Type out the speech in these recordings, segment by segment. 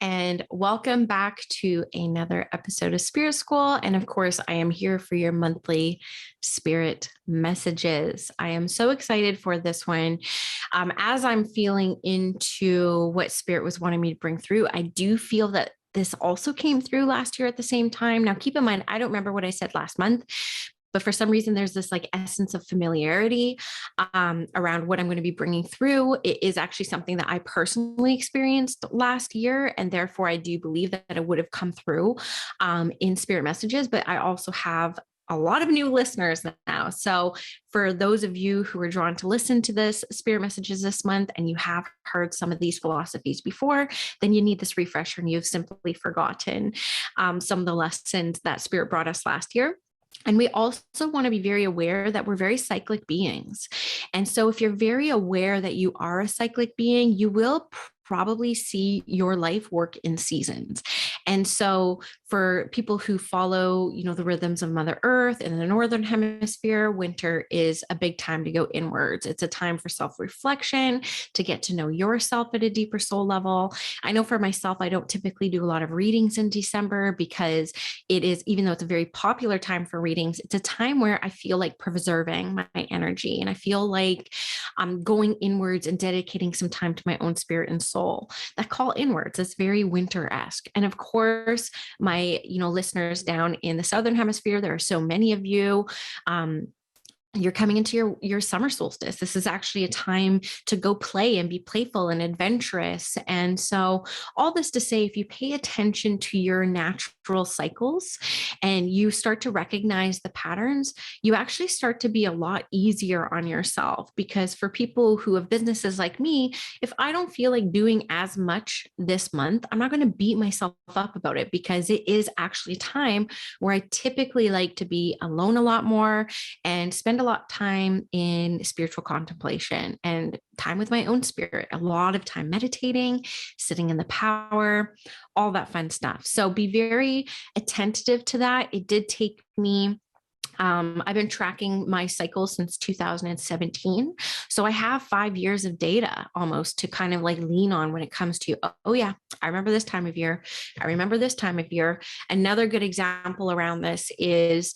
And welcome back to another episode of Spirit School. And of course, I am here for your monthly spirit messages. I am so excited for this one. As I'm feeling into what Spirit was wanting me to bring through, I do feel that this also came through last year at the same time. Now, keep in mind, I don't remember what I said last month, but for some reason, there's this like essence of familiarity around what I'm going to be bringing through. It is actually something that I personally experienced last year. And therefore, I do believe that it would have come through in spirit messages. But I also have a lot of new listeners now. So for those of you who are drawn to listen to this spirit messages this month, and you have heard some of these philosophies before, then you need this refresher and you've simply forgotten some of the lessons that spirit brought us last year. And we also want to be very aware that we're very cyclic beings. And so if you're very aware that you are a cyclic being, you will probably see your life work in seasons. And so for people who follow, the rhythms of Mother Earth in the Northern Hemisphere, winter is a big time to go inwards. It's a time for self-reflection, to get to know yourself at a deeper soul level. I know for myself, I don't typically do a lot of readings in December because it is, even though it's a very popular time for readings, it's a time where I feel like preserving my energy. And I feel like I'm going inwards and dedicating some time to my own spirit and soul. That call inwards is very winter-esque. And of course, my listeners down in the Southern Hemisphere, there are so many of you. You're coming into your summer solstice. This is actually a time to go play and be playful and adventurous. And so all this to say, if you pay attention to your natural cycles and you start to recognize the patterns, you actually start to be a lot easier on yourself. Because for people who have businesses like me, if I don't feel like doing as much this month, I'm not going to beat myself up about it, because it is actually time where I typically like to be alone a lot more and spend a lot of time in spiritual contemplation and time with my own spirit, a lot of time meditating, sitting in the power, all that fun stuff. So be very attentive to that. It did take me I've been tracking my cycles since 2017. So I have 5 years of data almost to kind of like lean on when it comes to, oh yeah, I remember this time of year. I remember this time of year. Another good example around this is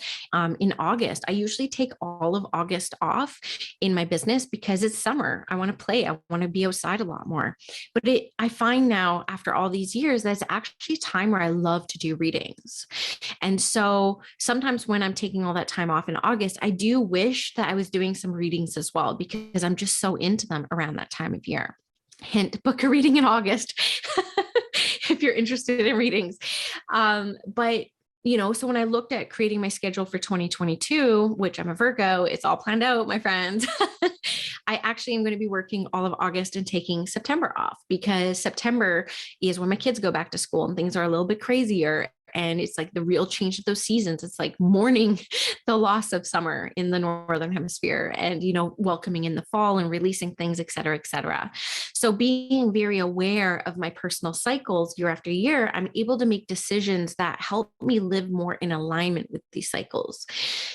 in August. I usually take all of August off in my business because it's summer. I want to play. I want to be outside a lot more. But I find now after all these years, that's actually a time where I love to do readings. And so sometimes when I'm taking all that time off in August, I do wish that I was doing some readings as well, because I'm just so into them around that time of year. Hint, book a reading in August if you're interested in readings. But so when I looked at creating my schedule for 2022, which I'm a Virgo, it's all planned out, my friends. I actually am going to be working all of August and taking September off, because September is when my kids go back to school and things are a little bit crazier. And it's like the real change of those seasons. It's like mourning the loss of summer in the Northern Hemisphere and, welcoming in the fall and releasing things, et cetera, et cetera. So being very aware of my personal cycles year after year, I'm able to make decisions that help me live more in alignment with these cycles.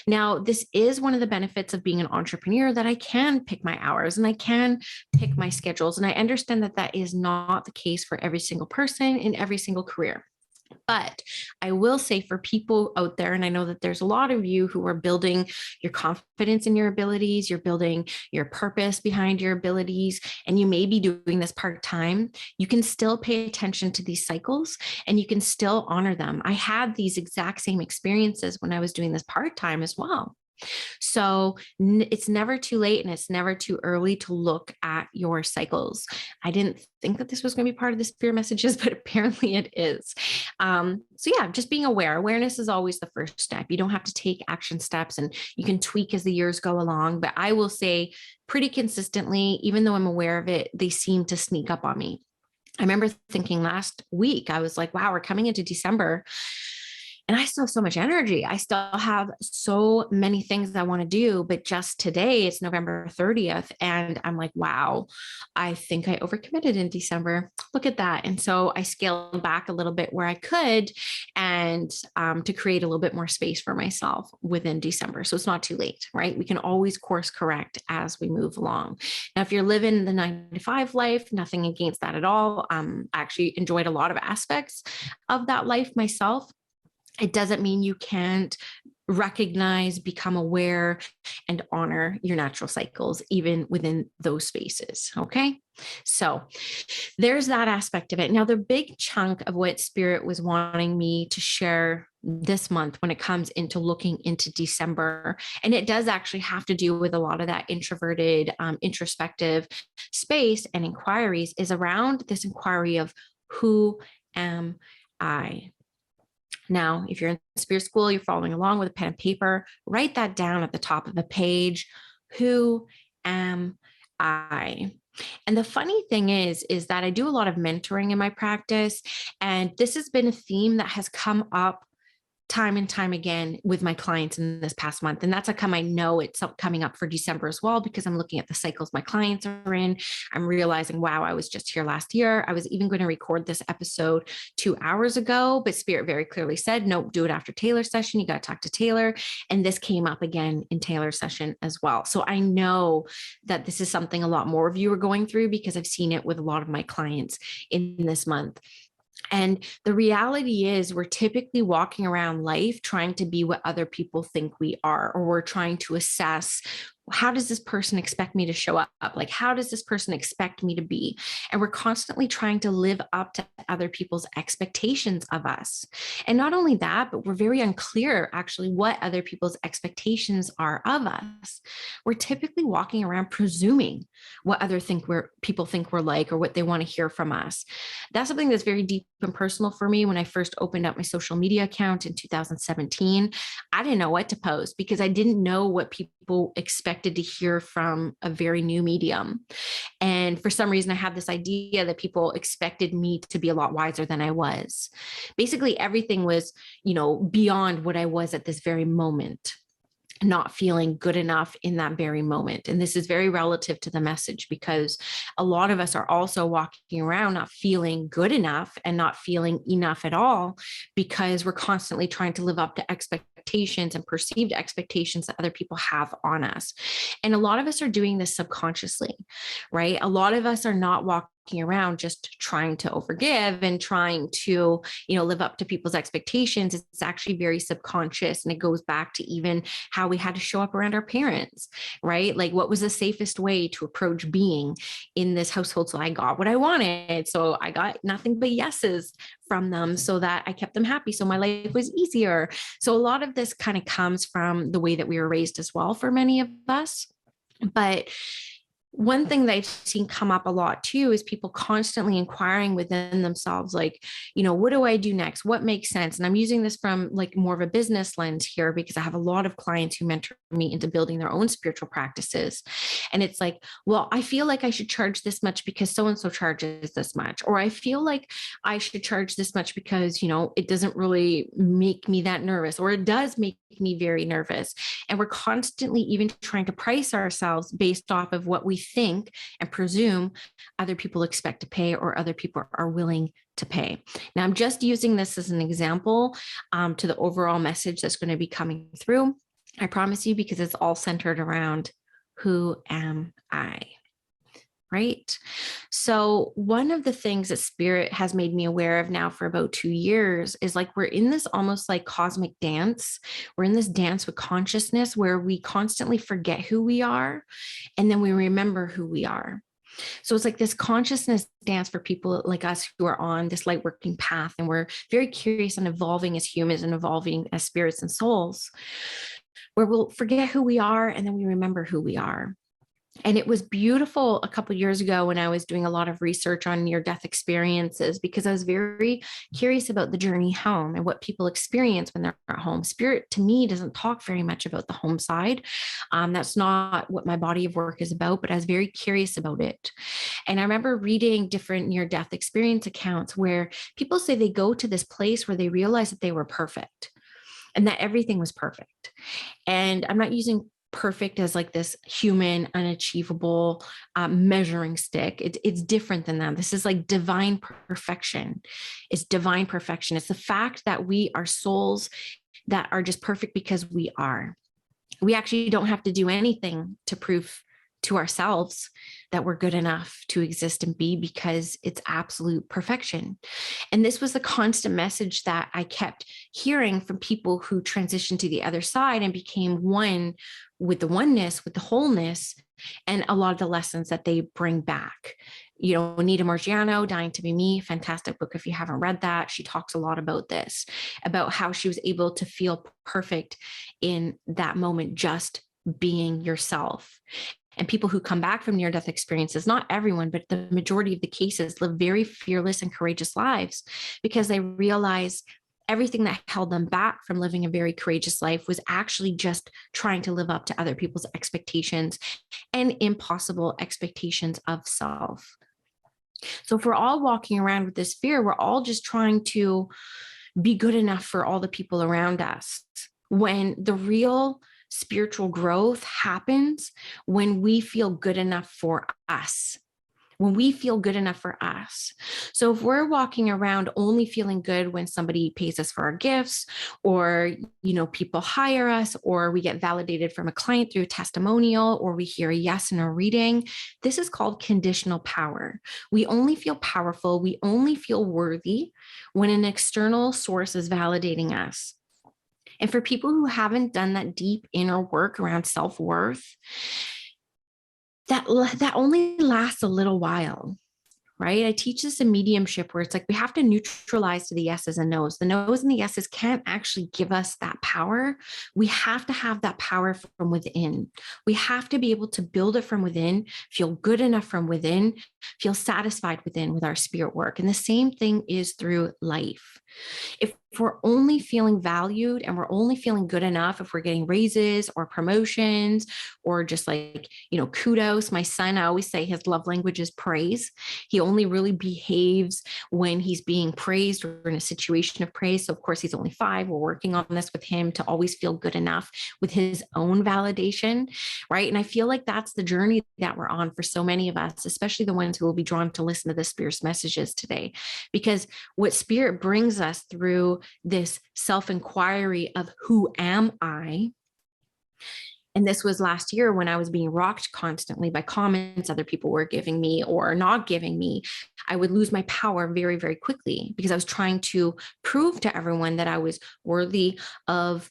Now, this is one of the benefits of being an entrepreneur, that I can pick my hours and I can pick my schedules. And I understand that that is not the case for every single person in every single career. But I will say, for people out there, and I know that there's a lot of you who are building your confidence in your abilities, you're building your purpose behind your abilities, and you may be doing this part-time, you can still pay attention to these cycles and you can still honor them. I had these exact same experiences when I was doing this part-time as well. So it's never too late and it's never too early to look at your cycles. I didn't think that this was going to be part of the spirit messages, but apparently it is. So yeah, just being aware. Awareness is always the first step. You don't have to take action steps, and you can tweak as the years go along. But I will say pretty consistently, even though I'm aware of it, they seem to sneak up on me. I remember thinking last week, I was like, wow, we're coming into December. And I still have so much energy. I still have so many things I want to do. But just today, it's November 30th. And I'm like, wow, I think I overcommitted in December. Look at that. And so I scaled back a little bit where I could, and to create a little bit more space for myself within December. So it's not too late, right? We can always course correct as we move along. Now, if you're living the 9 to 5 life, nothing against that at all. I actually enjoyed a lot of aspects of that life myself. It doesn't mean you can't recognize, become aware, and honor your natural cycles, even within those spaces. Okay. So there's that aspect of it. Now, the big chunk of what Spirit was wanting me to share this month when it comes into looking into December, and it does actually have to do with a lot of that introverted, introspective space and inquiries, is around this inquiry of who am I? Now, if you're in spirit school, you're following along with a pen and paper, write that down at the top of the page. Who am I? And the funny thing is that I do a lot of mentoring in my practice. And this has been a theme that has come up time and time again with my clients in this past month. And that's how come I know it's coming up for December as well, because I'm looking at the cycles my clients are in. I'm realizing, wow, I was just here last year. I was even going to record this episode 2 hours ago, but Spirit very clearly said, nope, do it after Taylor's session. You got to talk to Taylor. And this came up again in Taylor's session as well. So I know that this is something a lot more of you are going through, because I've seen it with a lot of my clients in this month. And the reality is, we're typically walking around life trying to be what other people think we are, or we're trying to assess, how does this person expect me to show up? Like, how does this person expect me to be? And we're constantly trying to live up to other people's expectations of us. And not only that, but we're very unclear actually what other people's expectations are of us. We're typically walking around presuming what people think we're like, or what they want to hear from us. That's something that's very deep and personal for me. When I first opened up my social media account in 2017, I didn't know what to post, because I didn't know what people expected to hear from a very new medium. And for some reason, I had this idea that people expected me to be a lot wiser than I was. Basically, everything was, beyond what I was at this very moment, not feeling good enough in that very moment. And this is very relative to the message, because a lot of us are also walking around not feeling good enough and not feeling enough at all, because we're constantly trying to live up to expectations and perceived expectations that other people have on us. And a lot of us are doing this subconsciously, right? A lot of us are not walking around just trying to overgive and trying to, live up to people's expectations. It's actually very subconscious. And it goes back to even how we had to show up around our parents, right? Like, what was the safest way to approach being in this household? So I got what I wanted. So I got nothing but yeses from them, so that I kept them happy. So my life was easier. So a lot of this kind of comes from the way that we were raised as well for many of us. But one thing that I've seen come up a lot too is people constantly inquiring within themselves, like, what do I do next? What makes sense? And I'm using this from like more of a business lens here, because I have a lot of clients who mentor me into building their own spiritual practices. And it's like, well, I feel like I should charge this much because so-and-so charges this much. Or I feel like I should charge this much because, it doesn't really make me that nervous, or it does make me very nervous. And we're constantly even trying to price ourselves based off of what we think and presume other people expect to pay, or other people are willing to pay. Now, I'm just using this as an example to the overall message that's going to be coming through. I promise you, because it's all centered around who am I? Right? So one of the things that Spirit has made me aware of now for about 2 years is, like, we're in this almost like cosmic dance. We're in this dance with consciousness where we constantly forget who we are, and then we remember who we are. So it's like this consciousness dance for people like us who are on this light working path, and we're very curious and evolving as humans and evolving as spirits and souls, where we'll forget who we are and then we remember who we are. And it was beautiful a couple of years ago when I was doing a lot of research on near-death experiences, because I was very curious about the journey home and what people experience when they're at home. Spirit, to me, doesn't talk very much about the home side. That's not what my body of work is about, but I was very curious about it. And I remember reading different near-death experience accounts where people say they go to this place where they realize that they were perfect. and that everything was perfect. And I'm not using perfect as like this human, unachievable measuring stick. It's different than that. This is like divine perfection. It's divine perfection. It's the fact that we are souls that are just perfect because we are. We actually don't have to do anything to prove to ourselves that we're good enough to exist and be, because it's absolute perfection. And this was the constant message that I kept hearing from people who transitioned to the other side and became one with the oneness, with the wholeness, and a lot of the lessons that they bring back. You know, Anita Morgiano, Dying to Be Me, fantastic book. If you haven't read that, she talks a lot about this, about how she was able to feel perfect in that moment, just being yourself. And people who come back from near-death experiences, not everyone, but the majority of the cases, live very fearless and courageous lives because they realize everything that held them back from living a very courageous life was actually just trying to live up to other people's expectations and impossible expectations of self. So if we're all walking around with this fear, we're all just trying to be good enough for all the people around us, when the real spiritual growth happens when we feel good enough for us. When we feel good enough for us. So if we're walking around only feeling good when somebody pays us for our gifts, or, you know, people hire us, or we get validated from a client through a testimonial, or we hear a yes in a reading, this is called conditional power. We only feel powerful, we only feel worthy when an external source is validating us. And for people who haven't done that deep inner work around self-worth, that only lasts a little while, right? I teach this in mediumship where it's like we have to neutralize to the yeses and nos. The nos and the yeses can't actually give us that power. We have to have that power from within. We have to be able to build it from within, feel good enough from within, feel satisfied within with our spirit work. And the same thing is through life. If we're only feeling valued and we're only feeling good enough if we're getting raises or promotions or just like, you know, kudos. My son, I always say his love language is praise. He only really behaves when he's being praised or in a situation of praise. So of course he's only 5. We're working on this with him to always feel good enough with his own validation, right? And I feel like that's the journey that we're on for so many of us, especially the ones who will be drawn to listen to the Spirit's messages today. Because what Spirit brings us through this self-inquiry of who am I? And this was last year when I was being rocked constantly by comments other people were giving me or not giving me. I would lose my power very, very quickly because I was trying to prove to everyone that I was worthy of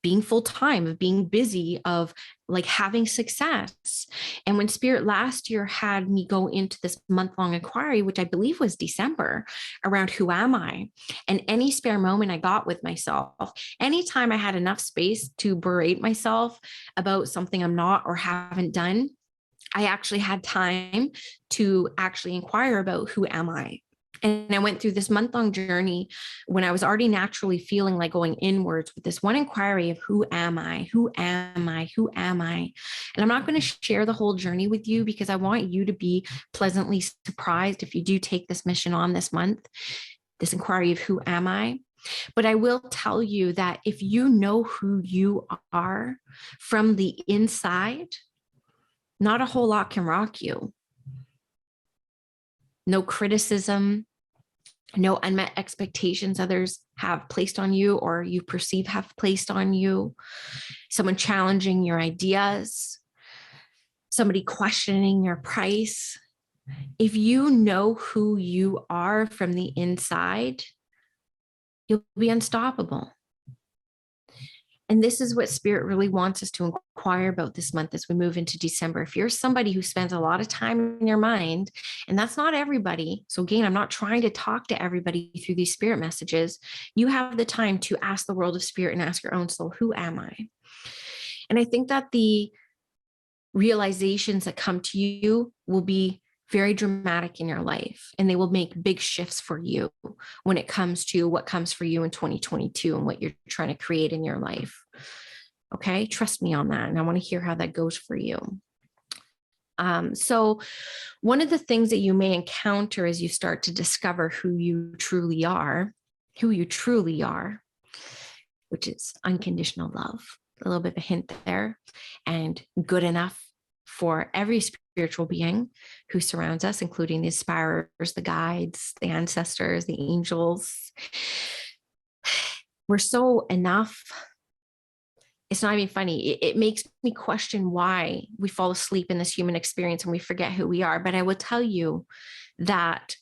being full-time, of being busy, of like having success. And when Spirit last year had me go into this month-long inquiry, which I believe was December, around who am I? And any spare moment I got with myself, anytime I had enough space to berate myself about something I'm not or haven't done, I actually had time to actually inquire about who am I? And I went through this month-long journey when I was already naturally feeling like going inwards with this one inquiry of who am I? Who am I? Who am I? And I'm not going to share the whole journey with you because I want you to be pleasantly surprised if you do take this mission on this month, this inquiry of who am I? But I will tell you that if you know who you are from the inside, not a whole lot can rock you. No criticism, no unmet expectations others have placed on you or you perceive have placed on you, someone challenging your ideas, somebody questioning your price. If you know who you are from the inside, you'll be unstoppable. And this is what Spirit really wants us to inquire about this month as we move into December. If you're somebody who spends a lot of time in your mind, and that's not everybody. So again, I'm not trying to talk to everybody through these Spirit messages. You have the time to ask the world of Spirit and ask your own soul, who am I? And I think that the realizations that come to you will be very dramatic in your life, and they will make big shifts for you when it comes to what comes for you in 2022 and what you're trying to create in your life. Okay, trust me on that. And I want to hear how that goes for you. So one of the things that you may encounter as you start to discover who you truly are, which is unconditional love. A little bit of a hint there, and good enough for every spiritual being who surrounds us, including the aspirers, the guides, the ancestors, the angels. We're so enough. It's not even funny. It makes me question why we fall asleep in this human experience and we forget who we are. But I will tell you that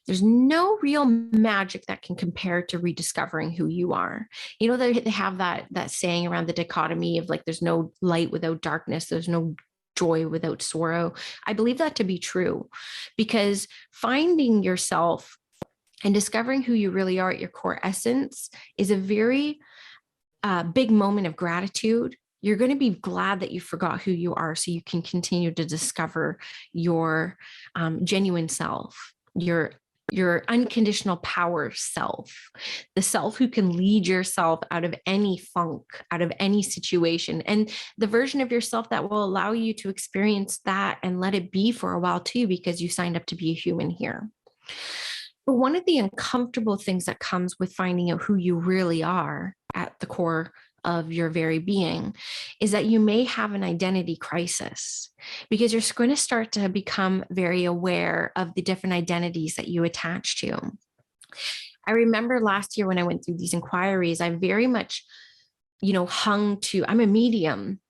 there's no real magic that can compare to rediscovering who you are. You know, they have that saying around the dichotomy of like, there's no light without darkness. There's no joy without sorrow. I believe that to be true, because finding yourself and discovering who you really are at your core essence is a very big moment of gratitude. You're going to be glad that you forgot who you are so you can continue to discover your genuine self, your unconditional power self, the self who can lead yourself out of any funk, out of any situation, and the version of yourself that will allow you to experience that and let it be for a while too, because you signed up to be a human here. But one of the uncomfortable things that comes with finding out who you really are at the core of your very being is that you may have an identity crisis, because you're going to start to become very aware of the different identities that you attach to. I remember last year when I went through these inquiries, I very much, hung to, I'm a medium,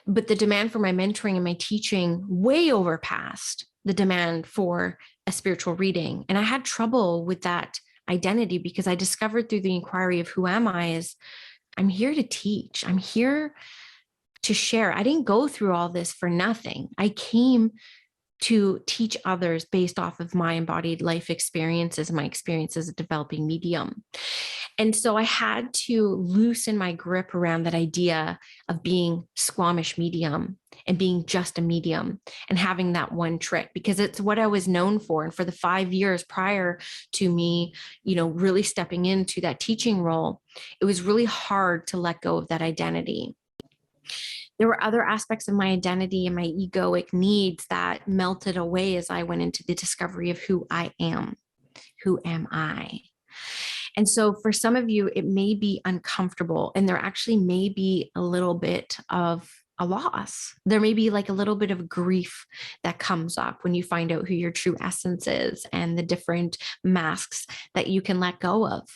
but the demand for my mentoring and my teaching way overpassed the demand for a spiritual reading. And I had trouble with that identity, because I discovered through the inquiry of who am I is I'm here to teach. I'm here to share. I didn't go through all this for nothing. I came to teach others based off of my embodied life experiences, my experience as a developing medium. And so I had to loosen my grip around that idea of being Squamish medium and being just a medium and having that one trick, because it's what I was known for. And for the 5 years prior to me, really stepping into that teaching role, it was really hard to let go of that identity. There were other aspects of my identity and my egoic needs that melted away as I went into the discovery of who I am. Who am I? And so for some of you, it may be uncomfortable, and there actually may be a little bit of a loss. There may be like a little bit of grief that comes up when you find out who your true essence is and the different masks that you can let go of.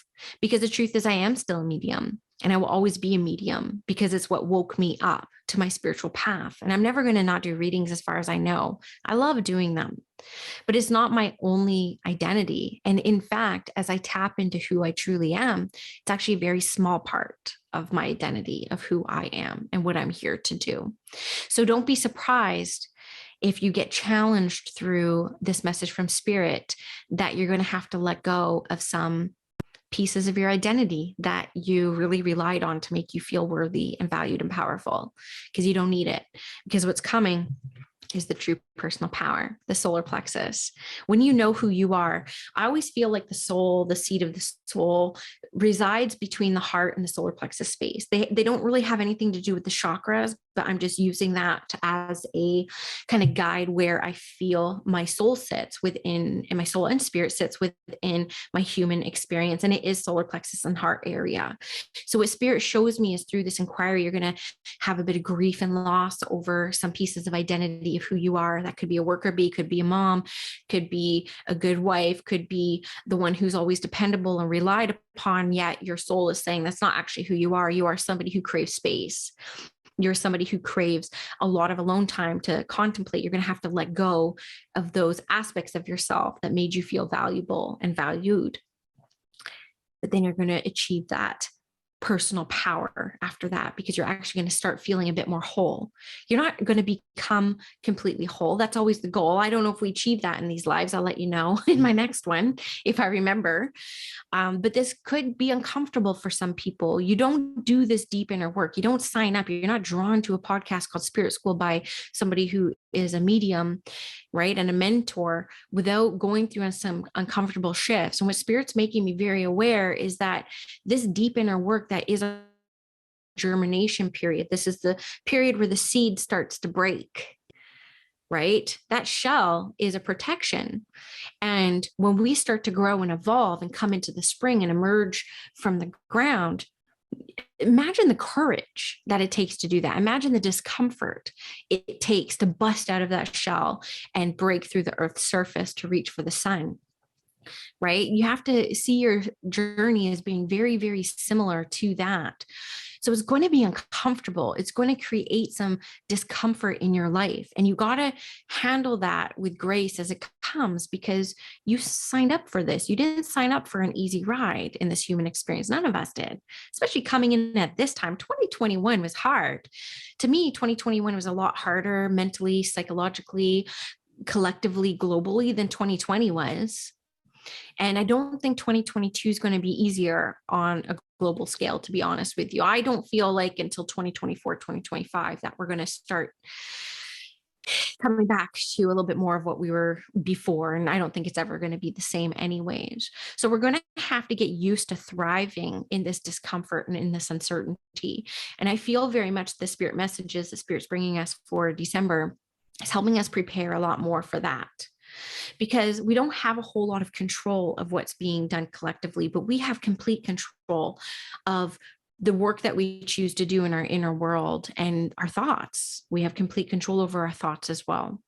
Because the truth is, I am still a medium, and I will always be a medium, because it's what woke me up to my spiritual path. And I'm never going to not do readings as far as I know. I love doing them, but it's not my only identity. And in fact, as I tap into who I truly am, it's actually a very small part of my identity of who I am and what I'm here to do. So don't be surprised if you get challenged through this message from Spirit that you're going to have to let go of some pieces of your identity that you really relied on to make you feel worthy and valued and powerful, because you don't need it. Because what's coming is the true personal power, the solar plexus. When you know who you are, I always feel like the soul, the seat of the soul, resides between the heart and the solar plexus space. They don't really have anything to do with the chakras, but I'm just using that as a kind of guide where I feel my soul sits within, and my soul and spirit sits within my human experience. And it is solar plexus and heart area. So what Spirit shows me is through this inquiry, you're going to have a bit of grief and loss over some pieces of identity of who you are. That could be a worker bee, could be a mom, could be a good wife, could be the one who's always dependable and relied upon, yet your soul is saying that's not actually who you are. You are somebody who craves space. You're somebody who craves a lot of alone time to contemplate. You're going to have to let go of those aspects of yourself that made you feel valuable and valued. But then you're going to achieve that personal power after that, because you're actually going to start feeling a bit more whole. You're not going to become completely whole. That's always the goal. I don't know if we achieve that in these lives. I'll let you know in my next one, if I remember. But this could be uncomfortable for some people. You don't do this deep inner work. You don't sign up. You're not drawn to a podcast called Spirit School by somebody who is a medium, right? And a mentor without going through some uncomfortable shifts. And what Spirit's making me very aware is that this deep inner work that is a germination period. This is the period where the seed starts to break, right? That shell is a protection. And when we start to grow and evolve and come into the spring and emerge from the ground, imagine the courage that it takes to do that. Imagine the discomfort it takes to bust out of that shell and break through the earth's surface to reach for the sun, right? You have to see your journey as being very, very similar to that. So it's going to be uncomfortable. It's going to create some discomfort in your life. And you got to handle that with grace as it comes, because you signed up for this. You didn't sign up for an easy ride in this human experience. None of us did, especially coming in at this time. 2021 was hard. To me, 2021 was a lot harder mentally, psychologically, collectively, globally than 2020 was. And I don't think 2022 is going to be easier on a global scale, to be honest with you. I don't feel like until 2024, 2025 that we're going to start coming back to a little bit more of what we were before. And I don't think it's ever going to be the same anyways. So we're going to have to get used to thriving in this discomfort and in this uncertainty. And I feel very much the spirit messages the spirit's bringing us for December is helping us prepare a lot more for that. Because we don't have a whole lot of control of what's being done collectively, but we have complete control of the work that we choose to do in our inner world and our thoughts. We have complete control over our thoughts as well.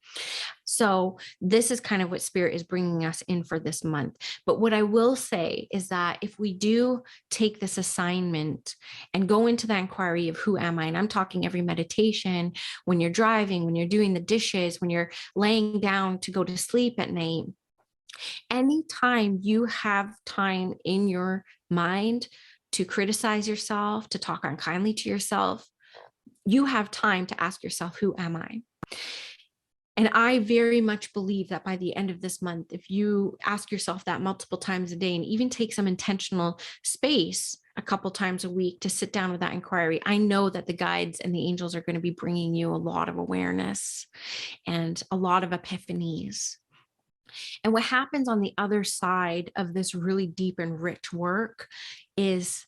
So this is kind of what spirit is bringing us in for this month. But what I will say is that if we do take this assignment and go into the inquiry of who am I, and I'm talking every meditation, when you're driving, when you're doing the dishes, when you're laying down to go to sleep at night, anytime you have time in your mind to criticize yourself, to talk unkindly to yourself, you have time to ask yourself, who am I? And I very much believe that by the end of this month, if you ask yourself that multiple times a day and even take some intentional space a couple times a week to sit down with that inquiry, I know that the guides and the angels are going to be bringing you a lot of awareness and a lot of epiphanies. And what happens on the other side of this really deep and rich work is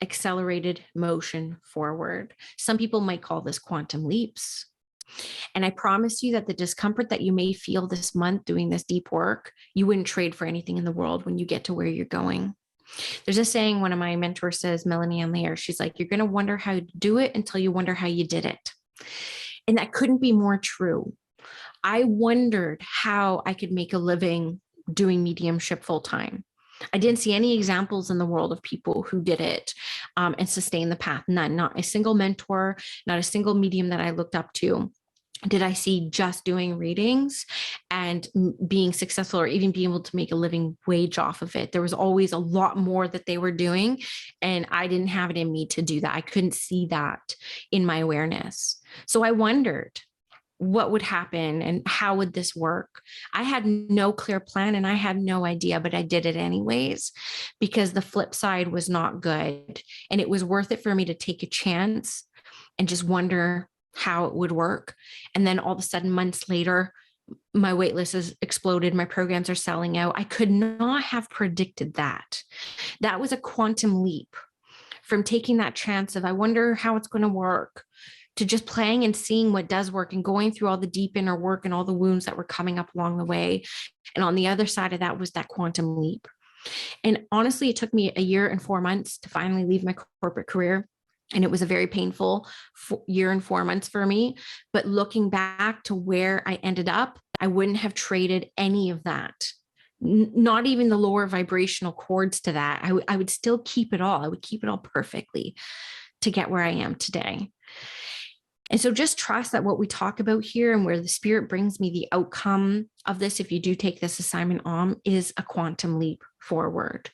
accelerated motion forward. Some people might call this quantum leaps. And I promise you that the discomfort that you may feel this month doing this deep work, you wouldn't trade for anything in the world when you get to where you're going. There's a saying one of my mentors says, Melanie Ann Lear, she's like, you're going to wonder how you do it until you wonder how you did it. And that couldn't be more true. I wondered how I could make a living doing mediumship full time. I didn't see any examples in the world of people who did it and sustained the path. None, not a single mentor, not a single medium that I looked up to did I see just doing readings and being successful or even being able to make a living wage off of it. There was always a lot more that they were doing, and I didn't have it in me to do that. I couldn't see that in my awareness. So I wondered what would happen and how would this work? I had no clear plan and I had no idea, but I did it anyways because the flip side was not good. And it was worth it for me to take a chance and just wonder how it would work. And then all of a sudden, months later, my wait list has exploded. My programs are selling out. I could not have predicted that. That was a quantum leap from taking that chance of, I wonder how it's going to work, to just playing and seeing what does work and going through all the deep inner work and all the wounds that were coming up along the way. And on the other side of that was that quantum leap. And honestly, it took me a year and 4 months to finally leave my corporate career. And it was a very painful year and 4 months for me. But looking back to where I ended up, I wouldn't have traded any of that. Not even the lower vibrational chords to that. I would still keep it all. I would keep it all perfectly to get where I am today. And so just trust that what we talk about here and where the spirit brings me, the outcome of this, if you do take this assignment on, is a quantum leap forward.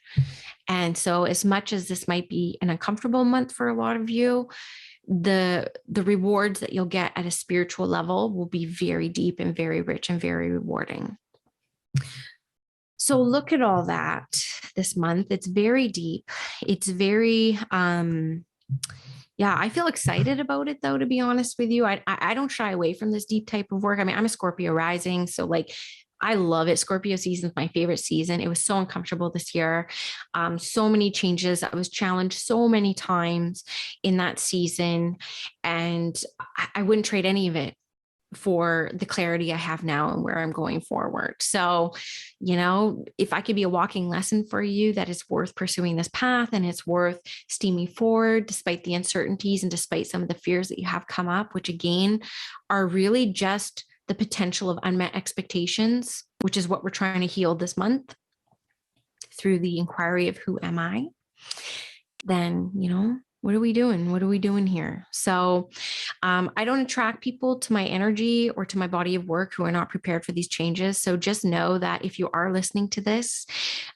And so as much as this might be an uncomfortable month for a lot of you, the rewards that you'll get at a spiritual level will be very deep and very rich and very rewarding. So look at all that this month. It's very deep. It's very, I feel excited about it though, to be honest with you. I don't shy away from this deep type of work. I mean, I'm a Scorpio rising, so like, I love it. Scorpio season is my favorite season. It was so uncomfortable this year. So many changes. I was challenged so many times in that season, and I wouldn't trade any of it for the clarity I have now and where I'm going forward. So, if I could be a walking lesson for you that it's worth pursuing this path and it's worth steaming forward despite the uncertainties and despite some of the fears that you have come up, which again are really just the potential of unmet expectations, which is what we're trying to heal this month through the inquiry of who am I, then, what are we doing? What are we doing here? So I don't attract people to my energy or to my body of work who are not prepared for these changes. So just know that if you are listening to this,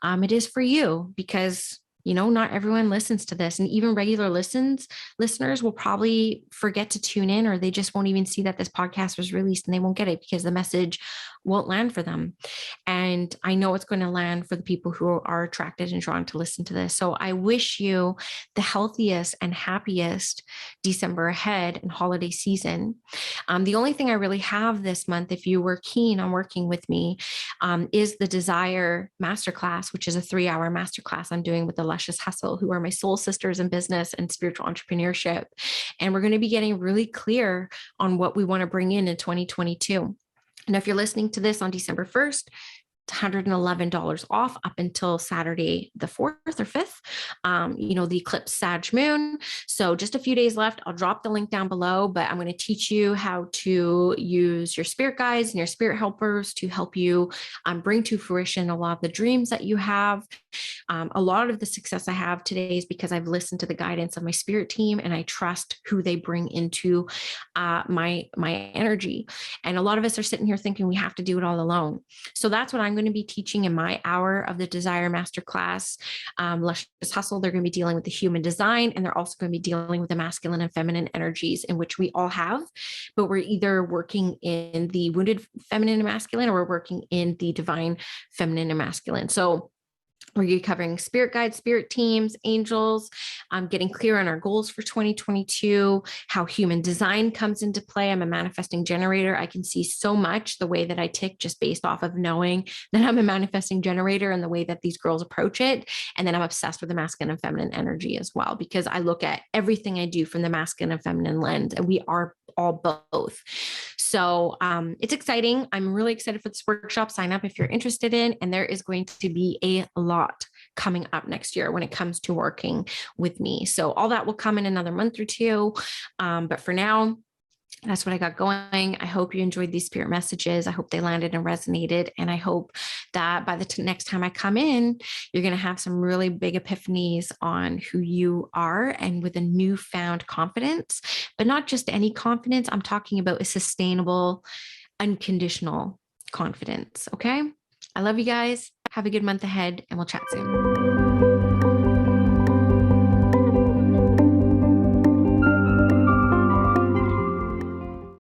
it is for you, because not everyone listens to this, and even regular listeners will probably forget to tune in, or they just won't even see that this podcast was released and they won't get it because the message won't land for them. And I know it's going to land for the people who are attracted and drawn to listen to this. So I wish you the healthiest and happiest December ahead and holiday season. The only thing I really have this month, if you were keen on working with me, is the Desire Masterclass, which is a 3-hour masterclass I'm doing with the Luscious Hustle, who are my soul sisters in business and spiritual entrepreneurship. And we're going to be getting really clear on what we want to bring in 2022. And if you're listening to this on December 1st, $111 off up until Saturday, the 4th or 5th, the eclipse Sag moon. So just a few days left. I'll drop the link down below, but I'm going to teach you how to use your spirit guides and your spirit helpers to help you bring to fruition a lot of the dreams that you have. A lot of the success I have today is because I've listened to the guidance of my spirit team and I trust who they bring into my energy. And a lot of us are sitting here thinking we have to do it all alone. So that's what I'm going to be teaching in my hour of the Desire Masterclass. Luscious Hustle, they're going to be dealing with the human design, and they're also going to be dealing with the masculine and feminine energies, in which we all have, but we're either working in the wounded feminine and masculine, or we're working in the divine feminine and masculine. So we're covering spirit guides, spirit teams, angels, getting clear on our goals for 2022, how human design comes into play. I'm a manifesting generator. I can see so much the way that I tick just based off of knowing that I'm a manifesting generator and the way that these girls approach it. And then I'm obsessed with the masculine and feminine energy as well, because I look at everything I do from the masculine and feminine lens, and we are all both. So it's exciting. I'm really excited for this workshop. Sign up if you're interested in, and there is going to be a lot coming up next year when it comes to working with me. So all that will come in another month or two. But for now, that's what I got going. I hope you enjoyed these spirit messages. I hope they landed and resonated. And I hope that by the next time I come in, you're going to have some really big epiphanies on who you are, and with a newfound confidence, but not just any confidence. I'm talking about a sustainable, unconditional confidence. Okay. I love you guys. Have a good month ahead, and we'll chat soon.